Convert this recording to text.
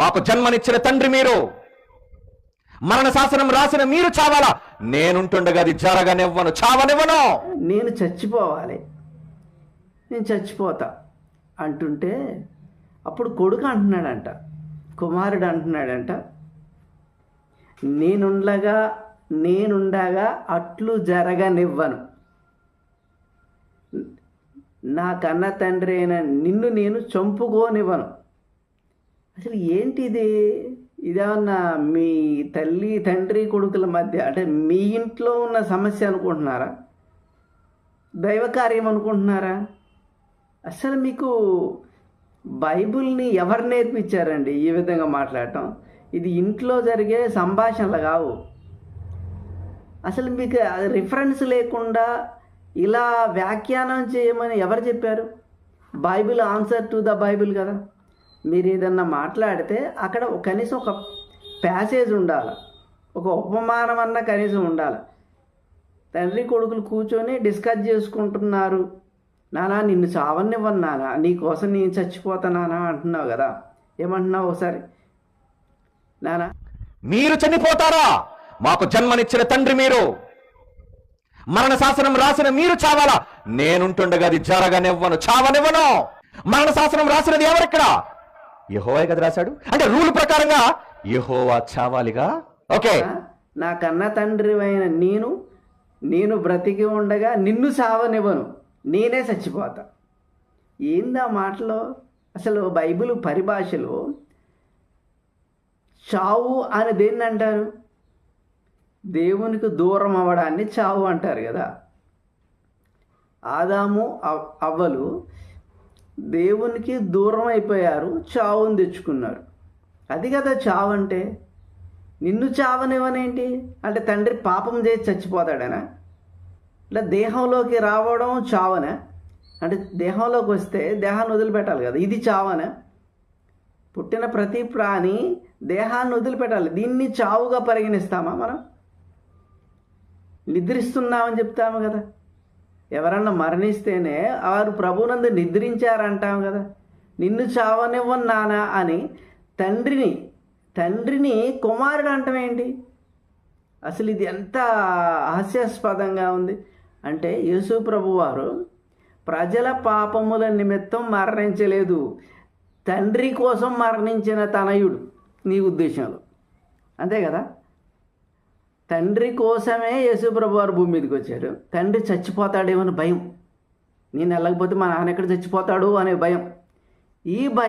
మాకు జన్మనిచ్చిన తండ్రి మీరు. మరణ శాసనం రాసిన మీరు చావాలా? నేనుంటుండగా అది జరగనివ్వను, చావనివ్వను. నేను చచ్చిపోవాలి, నేను చచ్చిపోతా అంటుంటే అప్పుడు కొడుకు అంటున్నాడంట, కుమారుడు అంటున్నాడంట, నేనుండగా అట్లు జరగనివ్వను. నా కన్న తండ్రి అయిన నిన్ను నేను చంపుకోనివ్వను. అసలు ఏంటిది? ఇదేమన్నా మీ తల్లి తండ్రి కొడుకుల మధ్య, అంటే మీ ఇంట్లో ఉన్న సమస్య అనుకుంటున్నారా? దైవ కార్యం అనుకుంటున్నారా? అసలు మీకు బైబిల్ని ఎవరు నేర్పించారండి ఈ విధంగా మాట్లాడటం? ఇది ఇంట్లో జరిగే సంభాషణలు కావు. అసలు మీకు రిఫరెన్స్ లేకుండా ఇలా వ్యాఖ్యానం చేయమని ఎవరు చెప్పారు? Bible answer to the Bible కదా. మీరు ఏదన్నా మాట్లాడితే అక్కడ కనీసం ఒక ప్యాసేజ్ ఉండాలి, ఒక ఉపమానం అన్న కనీసం ఉండాలి. తండ్రి కొడుకులు కూర్చొని డిస్కస్ చేసుకుంటున్నారు. నానా నిన్ను చావనివ్వను నానా, నీకోసం నేను చచ్చిపోతానా అంటున్నావు కదా. ఏమంటున్నావు ఒకసారి? నానా మీరు చనిపోతారా? మాకు జన్మనిచ్చిన తండ్రి మీరు. మరణ శాసనం రాసిన మీరు చావాలా? నేనుంటుండగా అది జరగనివ్వను, చావనివ్వను. మరణ శాసనం రాసినది ఎవరిక్కడ? యెహోవా కదా రాశాడు. అంటే రూల్ ప్రకారంగా యెహోవా చావాలిగా. ఓకే, నా కన్న తండ్రి అయిన నేను బ్రతికి ఉండగా నిన్ను చావనివ్వను, నేనే చచ్చిపోతా. ఏందా మాటలో? అసలు బైబిల్ పరిభాషలో చావు అని దేన్ని అంటారు? దేవునికి దూరం అవ్వడాన్ని చావు అంటారు కదా. ఆదాము అవ్వలు దేవునికి దూరం అయిపోయారు, చావుని తెచ్చుకున్నారు. అది కదా చావు అంటే. నిన్ను చావనివ్వనేంటి అంటే తండ్రి పాపం చేసి చచ్చిపోతాడనా? అంటే దేహంలోకి రావడం చావనా? అంటే దేహంలోకి వస్తే దేహాన్ని వదిలిపెట్టాలి కదా, ఇది చావనా? పుట్టిన ప్రతి ప్రాణి దేహాన్ని వదిలిపెట్టాలి. దీన్ని చావుగా పరిగణిస్తామా మనం? నిద్రిస్తున్నామని చెప్తాము కదా. ఎవరన్నా మరణిస్తేనే వారు ప్రభునందు నిద్రించారంటాం కదా. నిన్ను చావనివ్వను నానా అని తండ్రిని కుమారుడు అంటాం ఏంటి? అసలు ఇది ఎంత హాస్యాస్పదంగా ఉంది. అంటే యేసు ప్రభు వారు ప్రజల పాపముల నిమిత్తం మరణించలేదు, తండ్రి కోసం మరణించిన తనయుడు నీ ఉద్దేశంలో, అంతే కదా. తండ్రి కోసమే యేసుప్రభు వారు భూమి మీదకి వచ్చాడు. తండ్రి చచ్చిపోతాడేమో అని భయం, నేను వెళ్ళకపోతే మా నాన్న ఎక్కడ చచ్చిపోతాడు అనే భయం. ఈ భయం